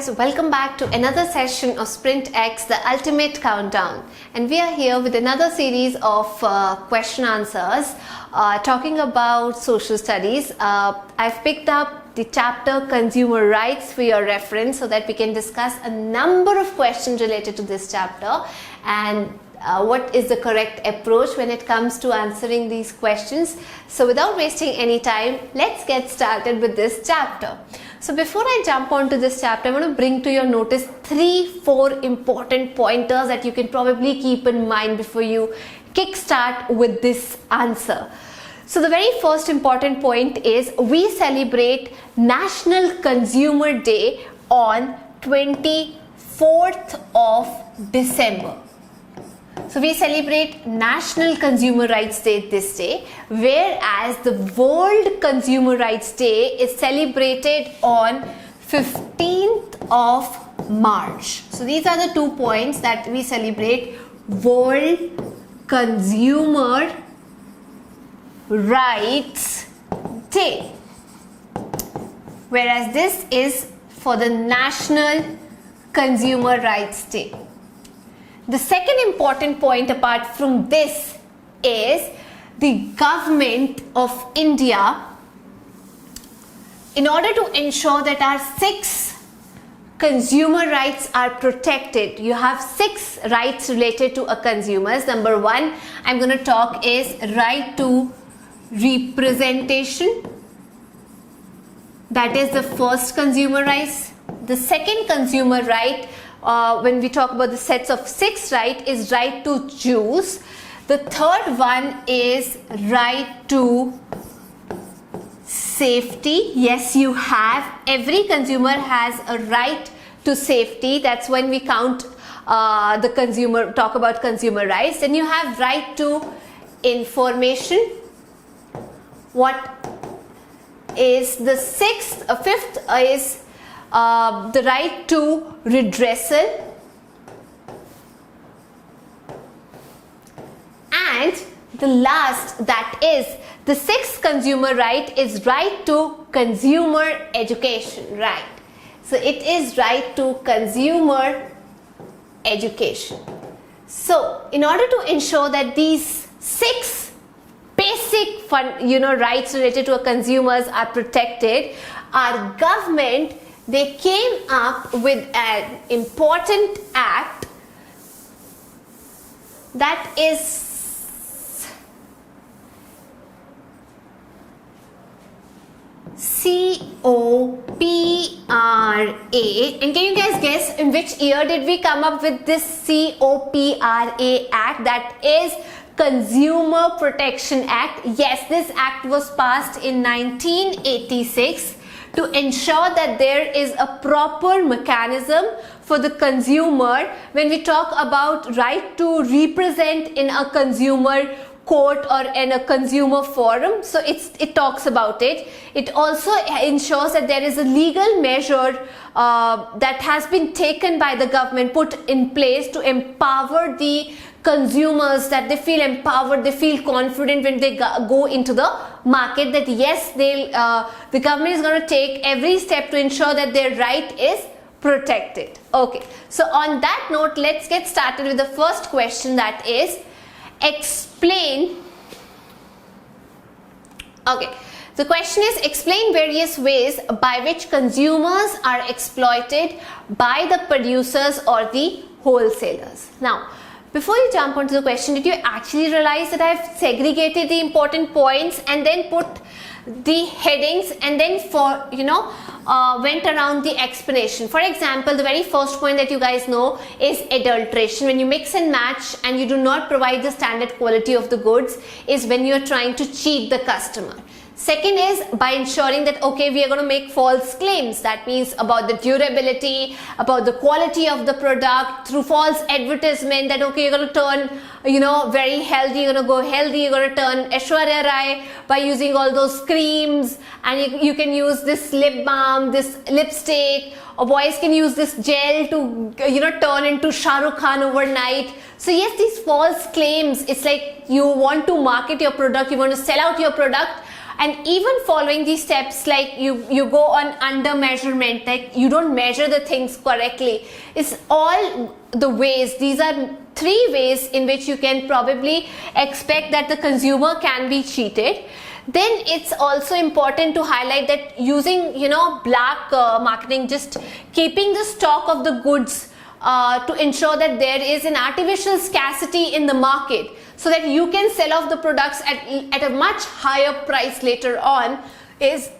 guys, welcome back to another session of Sprint X, the ultimate countdown. And we are here with another series of question answers talking about social studies. I've picked up the chapter Consumer Rights for your reference so that we can discuss a number of questions related to this chapter and what is the correct approach when it comes to answering these questions. So without wasting any time, let's get started with this chapter. So before I jump onto this chapter, I want to bring to your notice 3-4 important pointers that you can probably keep in mind before you kickstart with this answer. So the very first important point is we celebrate National Consumer Day on 24th of December. So we celebrate National Consumer Rights Day this day, whereas the World Consumer Rights Day is celebrated on 15th of March. So these are the 2 points that we celebrate: World Consumer Rights Day, whereas this is for the National Consumer Rights Day. The second important point apart from this is the government of India, in order to ensure that our 6 consumer rights are protected. You have 6 rights related to a consumers. Number 1 I'm going to talk is right to representation. That is the first consumer rights. The second consumer right, when we talk about the sets of 6 rights, is right to choose. The third one is right to safety. Yes, you have. Every consumer has a right to safety. That's when we count the consumer, talk about consumer rights. Then you have right to information. What is the fifth is the right to redressal, and the last, that is the 6th consumer right, is right to consumer education. Right, so it is right to consumer education. So in order to ensure that these 6 basic rights related to consumers are protected, our government, they came up with an important act, that is COPRA. And can you guys guess in which year did we come up with this COPRA Act? That is Consumer Protection Act. Yes, this act was passed in 1986 to ensure that there is a proper mechanism for the consumer when we talk about right to represent in a consumer court or in a consumer forum. So it talks about it. It also ensures that there is a legal measure that has been taken by the government, put in place to empower the consumers, that they feel empowered, they feel confident when they go into the market, that yes, the government is going to take every step to ensure that their right is protected. Okay, so on that note, let's get started with the first question, that is explain. Okay, the question is explain various ways by which consumers are exploited by the producers or the wholesalers. Now, before you jump onto the question, did you actually realize that I've segregated the important points and then put the headings and then went around the explanation? For example, the very first point that you guys know is adulteration. When you mix and match and you do not provide the standard quality of the goods, is when you're trying to cheat the customer. Second is by ensuring that, okay, we are going to make false claims. That means about the durability, about the quality of the product through false advertisement, that, okay, you're going to turn, very healthy, you're going to go healthy, you're going to turn Aishwarya Rai by using all those creams, and you can use this lip balm, this lipstick, or boys can use this gel to, turn into Shah Rukh Khan overnight. So yes, these false claims, it's like you want to market your product, you want to sell out your product, and even following these steps, like you go on under measurement, like you don't measure the things correctly. It's all the ways. These are 3 ways in which you can probably expect that the consumer can be cheated. Then it's also important to highlight that using, black marketing, just keeping the stock of the goods to ensure that there is an artificial scarcity in the market, so that you can sell off the products at a much higher price later on, is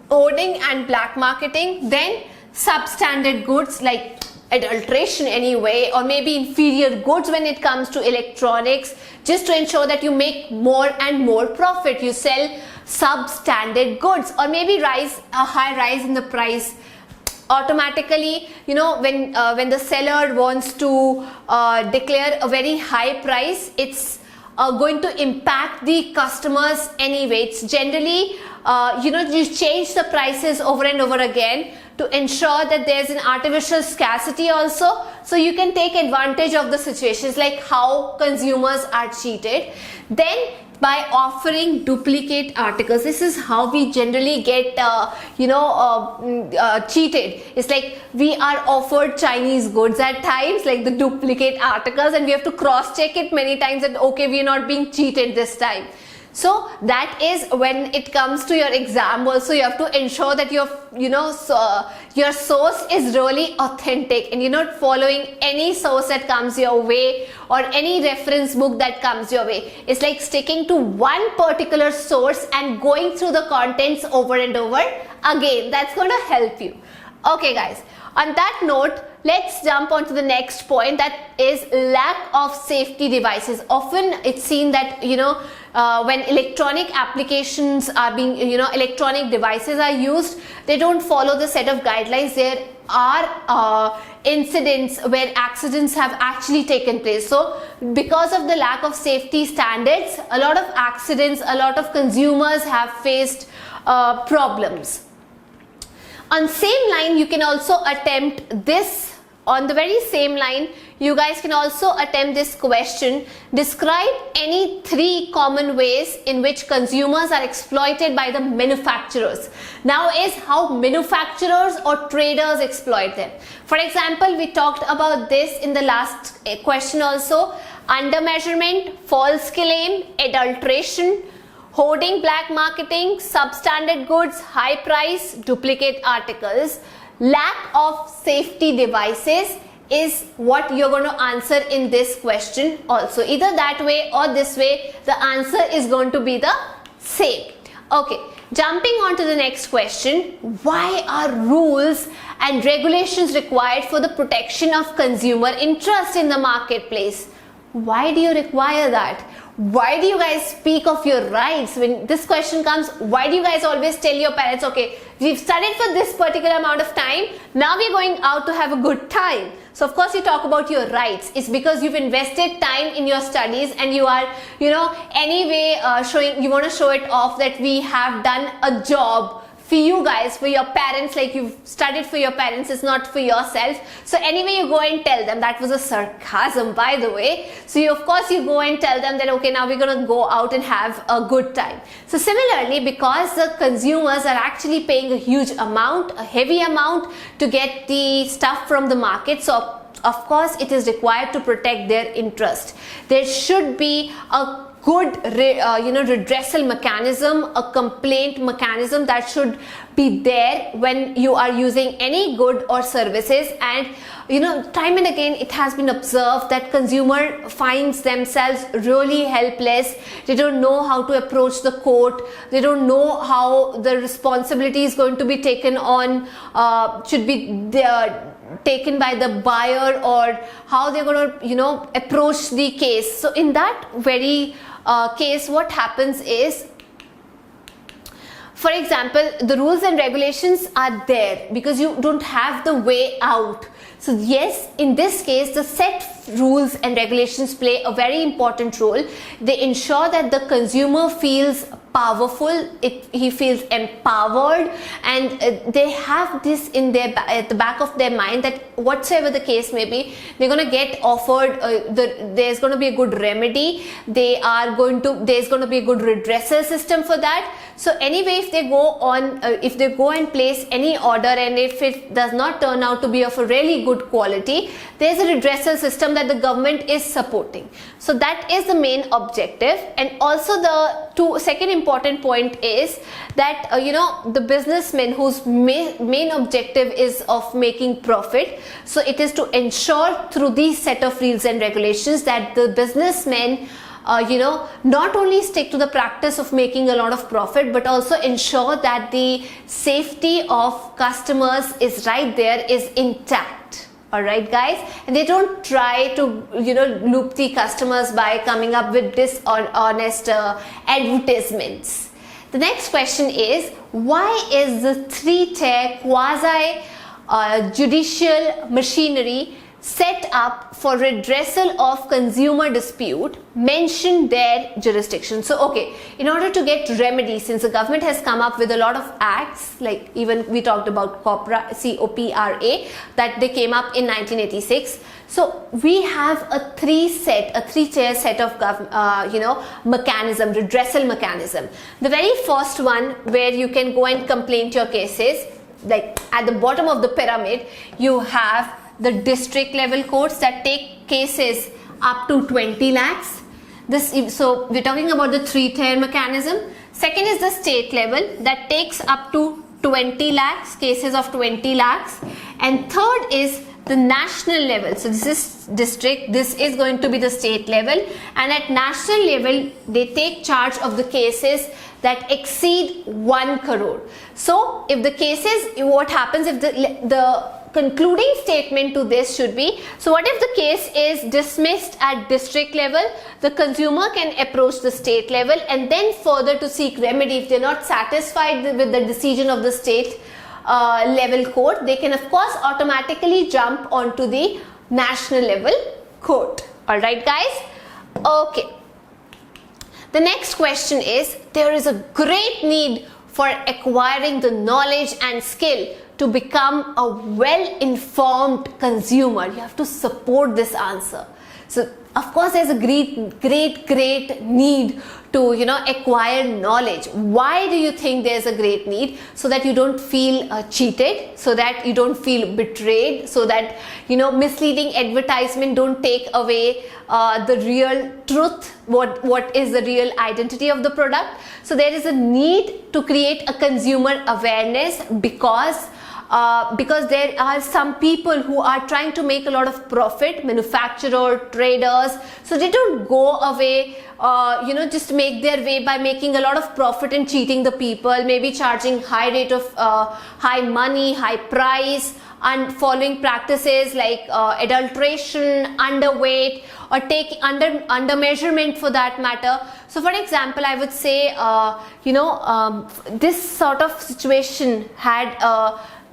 hoarding and black marketing. Then substandard goods like adulteration anyway, or maybe inferior goods when it comes to electronics, just to ensure that you make more and more profit. You sell substandard goods, or maybe a high rise in the price automatically. When the seller wants to declare a very high price, it's going to impact the customers anyway. It's generally you change the prices over and over again to ensure that there's an artificial scarcity also, so you can take advantage of the situations, like how consumers are cheated. Then by offering duplicate articles, this is how we generally get cheated. It's like we are offered Chinese goods at times, like the duplicate articles, and we have to cross check it many times that okay, we are not being cheated this time. So that is when it comes to your exam also, you have to ensure that your source is really authentic, and you're not following any source that comes your way or any reference book that comes your way. It's like sticking to one particular source and going through the contents over and over again. That's going to help you. Okay guys, on that note, let's jump on to the next point, that is lack of safety devices. Often it's seen that when electronic applications are being, electronic devices are used, they don't follow the set of guidelines. There are incidents where accidents have actually taken place. So because of the lack of safety standards, a lot of accidents, a lot of consumers have faced problems. On same line, you can also attempt this. On the very same line, you guys can also attempt this question. Describe any 3 common ways in which consumers are exploited by the manufacturers. Now is how manufacturers or traders exploit them. For example, we talked about this in the last question also. Under measurement, false claim, adulteration, hoarding, black marketing, substandard goods, high price, duplicate articles. Lack of safety devices is what you're going to answer in this question also. Either that way or this way, the answer is going to be the same. Okay, jumping on to the next question. Why are rules and regulations required for the protection of consumer interest in the marketplace? Why do you require that? Why do you guys speak of your rights? When this question comes, why do you guys always tell your parents, okay, we've studied for this particular amount of time, now we're going out to have a good time? So of course you talk about your rights. It's because you've invested time in your studies, and you are, anyway you want to show it off that we have done a job for you guys, for your parents, like you've studied for your parents, it's not for yourself. So anyway, you go and tell them. That was a sarcasm, by the way. So of course you go and tell them that okay, now we're going to go out and have a good time. So similarly, because the consumers are actually paying a huge amount, a heavy amount to get the stuff from the market, so of course it is required to protect their interest. There should be a good redressal mechanism, a complaint mechanism that should be there when you are using any good or services. And time and again it has been observed that consumer finds themselves really helpless. They don't know how to approach the court. They don't know how the responsibility is going to be taken on, should be taken by the buyer, or how they're going to approach the case. So in that very case, what happens is, for example, the rules and regulations are there because you don't have the way out. So yes, in this case, the set rules and regulations play a very important role. They ensure that the consumer feels powerful, he feels empowered, and they have this in their at the back of their mind that whatsoever the case may be, they're going to get offered there's going to be a good remedy, there's going to be a good redressal system for that. So anyway, if they go and place any order, and if it does not turn out to be of a really good quality, there's a redressal system that the government is supporting. So that is the main objective. And also the second important point is that the businessman whose main objective is of making profit, so it is to ensure through these set of rules and regulations that the businessmen not only stick to the practice of making a lot of profit, but also ensure that the safety of customers is right there, is intact. All right, guys, and they don't try to loop the customers by coming up with dishonest advertisements. The next question is, why is the three-tier quasi judicial machinery set up for redressal of consumer dispute mention their jurisdiction? So okay, in order to get remedy, since the government has come up with a lot of acts, like even we talked about COPRA that they came up in 1986. So we have a three-tier set of redressal mechanism. The very first one, where you can go and complain to your cases, like at the bottom of the pyramid, you have the district level courts that take cases up to 20 lakhs. So we're talking about the three-tier mechanism. Second is the state level that takes up to 20 lakhs, cases of 20 lakhs. And third is the national level. So this is district, this is going to be the state level. And at national level, they take charge of the cases that exceed 1 crore. So if the cases, what happens if the concluding statement to this should be, so what if the case is dismissed at district level, the consumer can approach the state level and then further to seek remedy. If they're not satisfied with the decision of the state level court, they can of course automatically jump onto the national level court. All right, guys. Okay. The next question is, there is a great need for acquiring the knowledge and skill to become a well-informed consumer. You have to support this answer. So of course there's a great need to acquire knowledge. Why do you think there's a great need? So that you don't feel cheated, so that you don't feel betrayed, so that misleading advertisement don't take away the real truth, what is the real identity of the product. So there is a need to create a consumer awareness because there are some people who are trying to make a lot of profit, manufacturer, traders, so they don't go away just make their way by making a lot of profit and cheating the people, maybe charging high rate of high money, high price, and following practices like adulteration, underweight, or take under measurement for that matter. So for example, I would say this sort of situation had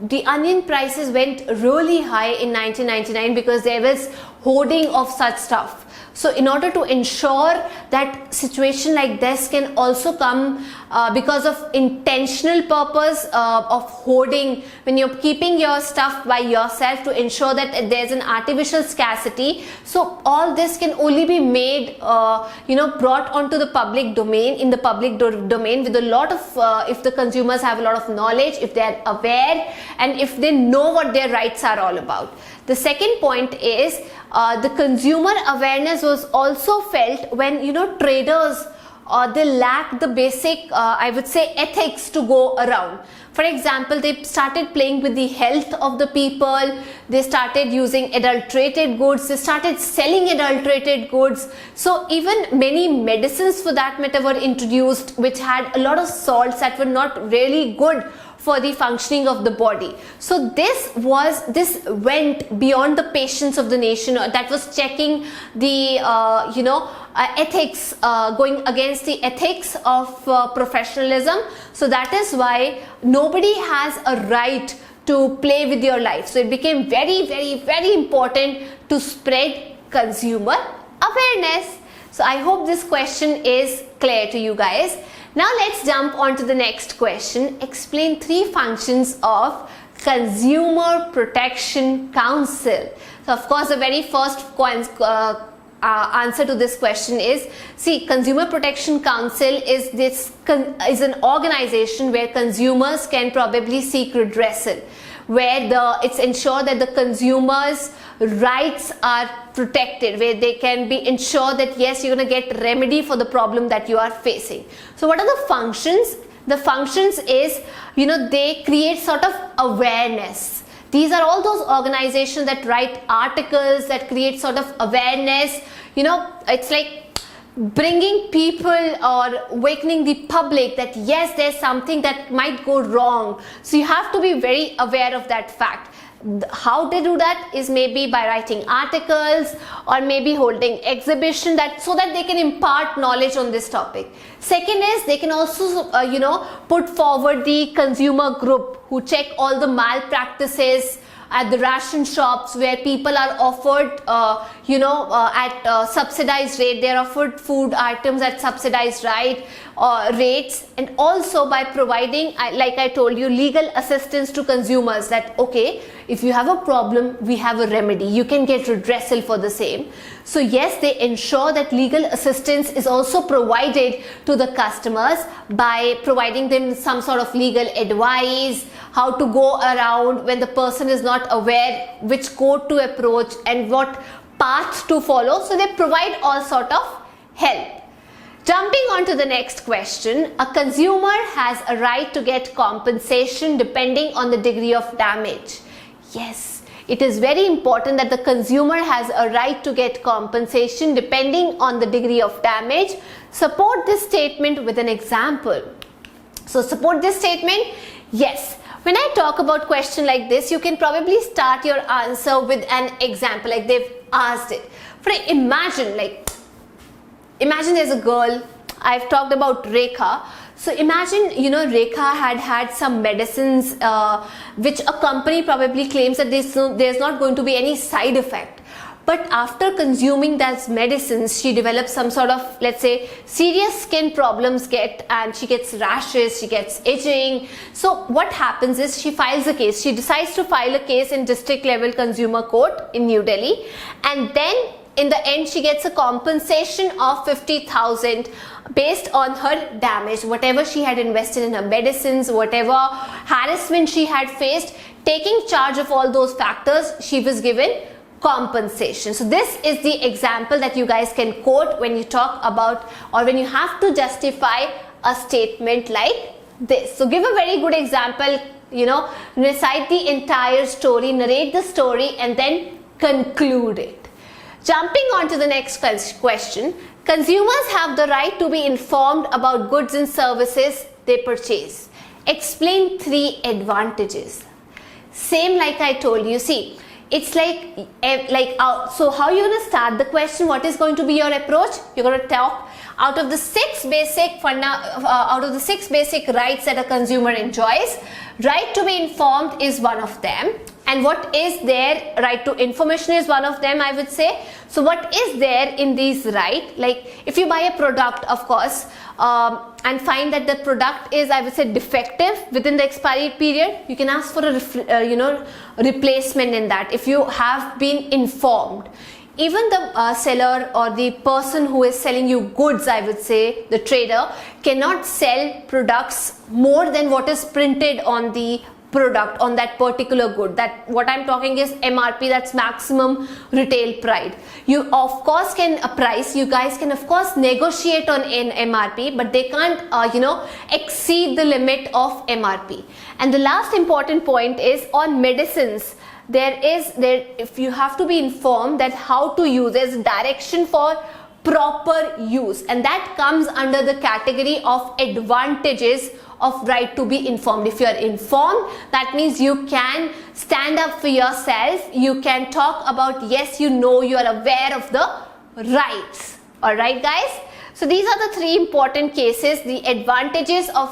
the onion prices went really high in 1999 because there was hoarding of such stuff. So in order to ensure that situation like this can also come because of intentional purpose of hoarding, when you're keeping your stuff by yourself to ensure that there's an artificial scarcity. So all this can only be made, brought onto the public domain, in the public domain with a lot of, if the consumers have a lot of knowledge, if they're aware, and if they know what their rights are all about. The second point is the consumer awareness was also felt when traders they lack the basic I would say ethics to go around. For example, they started playing with the health of the people, they started using adulterated goods, they started selling adulterated goods. So even many medicines for that matter were introduced which had a lot of salts that were not really good for the functioning of the body. So this went beyond the patience of the nation that was checking the ethics, going against the ethics of professionalism. So that is why nobody has a right to play with your life. So it became very, very, very important to spread consumer awareness. So I hope this question is clear to you guys. Now let's jump on to the next question. Explain 3 functions of Consumer Protection Council. So of course the very first answer to this question is, see, Consumer Protection Council is an organization where consumers can probably seek redressal, where it's ensured that the consumers' rights are protected, where they can be ensured that yes, you're going to get remedy for the problem that you are facing. So what are the functions? The functions is, they create sort of awareness. These are all those organizations that write articles, that create sort of awareness. It's like bringing people or awakening the public that yes, there's something that might go wrong. So you have to be very aware of that fact. How they do that is maybe by writing articles or maybe holding exhibition so that they can impart knowledge on this topic. Second is they can also put forward the consumer group who check all the malpractices at the ration shops, where people are offered at subsidized rate. They are offered food items at subsidized rates, and also by providing, like I told you, legal assistance to consumers, that okay, if you have a problem, we have a remedy, you can get redressal for the same. So yes, they ensure that legal assistance is also provided to the customers by providing them some sort of legal advice, how to go around when the person is not aware which court to approach and what path to follow. So they provide all sort of help. Jumping on to the next question, a consumer has a right to get compensation depending on the degree of damage. Yes, it is very important that the consumer has a right to get compensation depending on the degree of damage. Support this statement with an example. So support this statement, yes. When I talk about question like this, you can probably start your answer with an example, like they've asked it. Imagine there's a girl. I've talked about Rekha. So imagine, Rekha had some medicines which a company probably claims that there's not going to be any side effect. But after consuming those medicines, she develops some sort of, let's say, serious skin problems and she gets rashes, she gets itching. So what happens is she files a case. She decides to file a case in district level consumer court in New Delhi, and then in the end she gets a compensation of 50,000 based on her damage, whatever she had invested in her medicines, whatever harassment she had faced. Taking charge of all those factors, she was given compensation. So this is the example that you guys can quote when you talk about, or when you have to justify a statement like this. So give a very good example, recite the entire story, narrate the story, and then conclude it. Jumping on to the next question, consumers have the right to be informed about goods and services they purchase. Explain 3 advantages. Same like I told you, see, it's so how you're going to start the question? What is going to be your approach? You're going to talk out of the 6 basic rights that a consumer enjoys. Right to be informed is one of them, and what is there? Right to information is one of them, I would say. So what is there in these rights? Like if you buy a product, of course, and find that the product is, I would say, defective within the expiry period, you can ask for a replacement in that if you have been informed. Even the seller or the person who is selling you goods, I would say, the trader, cannot sell products more than what is printed on the product, on that particular good. That what I'm talking is MRP, that's maximum retail price. You of course can you guys can of course negotiate on an MRP, but they can't exceed the limit of MRP. And the last important point is on medicines. If you have to be informed that how to use, there's direction for proper use, and that comes under the category of advantages of right to be informed. If you are informed, that means you can stand up for yourself, you can talk about, yes, you are aware of the rights. All right, guys, so these are the 3 important cases, the advantages of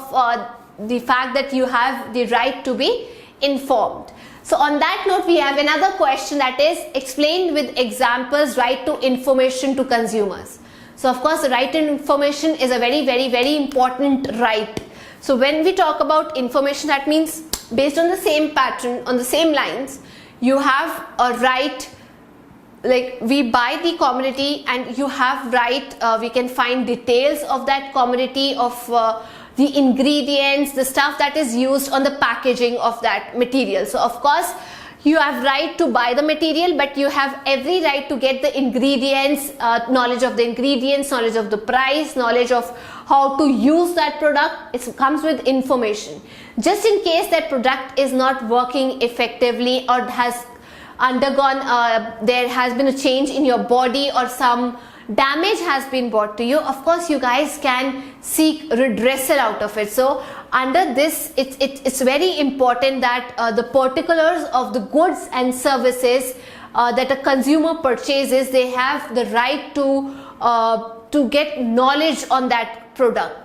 the fact that you have the right to be informed. So on that note, we have another question, that is explained with examples right to information to consumers. So of course the right to information is a very, very, very important right. So when we talk about information, that means based on the same pattern, on the same lines, you have a right, like we buy the commodity and you have right, we can find details of that commodity, of the ingredients, the stuff that is used on the packaging of that material. So of course you have right to buy the material, but you have every right to get the ingredients, knowledge of the ingredients, knowledge of the price, knowledge of how to use that product. It comes with information. Just in case that product is not working effectively or has undergone, there has been a change in your body or some damage has been brought to you, of course you guys can seek redressal out of it. So under this, it's very important that the particulars of the goods and services that a consumer purchases, they have the right to get knowledge on that product,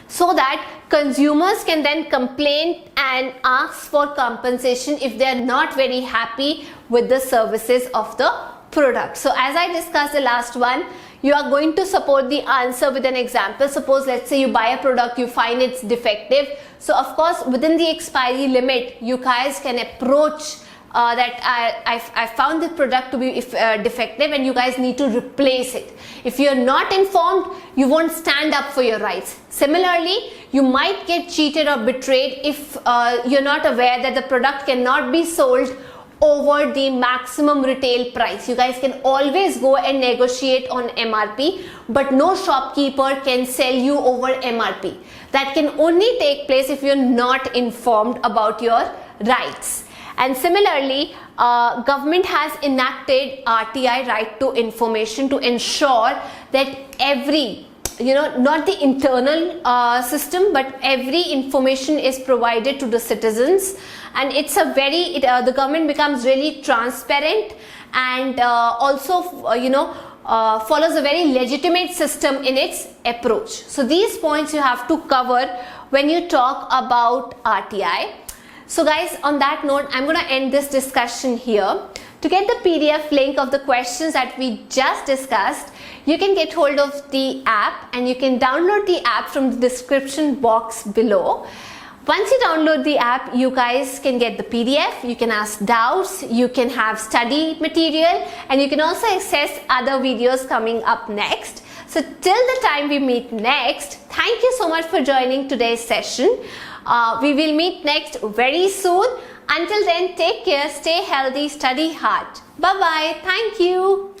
so that consumers can then complain and ask for compensation if they are not very happy with the services of the product. So as I discussed the last one, you are going to support the answer with an example. Suppose let's say you buy a product, you find it's defective. So of course within the expiry limit, you guys can approach that I found the product to be defective and you guys need to replace it. If you're not informed, you won't stand up for your rights. Similarly, you might get cheated or betrayed if you're not aware that the product cannot be sold over the maximum retail price. You guys can always go and negotiate on MRP, but no shopkeeper can sell you over MRP. That can only take place if you're not informed about your rights. And similarly, government has enacted RTI, right to information, to ensure that every, not the internal system, but every information is provided to the citizens. And it's a very, the government becomes really transparent and also, follows a very legitimate system in its approach. So these points you have to cover when you talk about RTI. So guys, on that note, I'm going to end this discussion here. To get the PDF link of the questions that we just discussed, you can get hold of the app and you can download the app from the description box below. Once you download the app, you guys can get the PDF, you can ask doubts, you can have study material, and you can also access other videos coming up next. So till the time we meet next, thank you so much for joining today's session. We will meet next very soon. Until then, take care, stay healthy, study hard. Bye-bye. Thank you.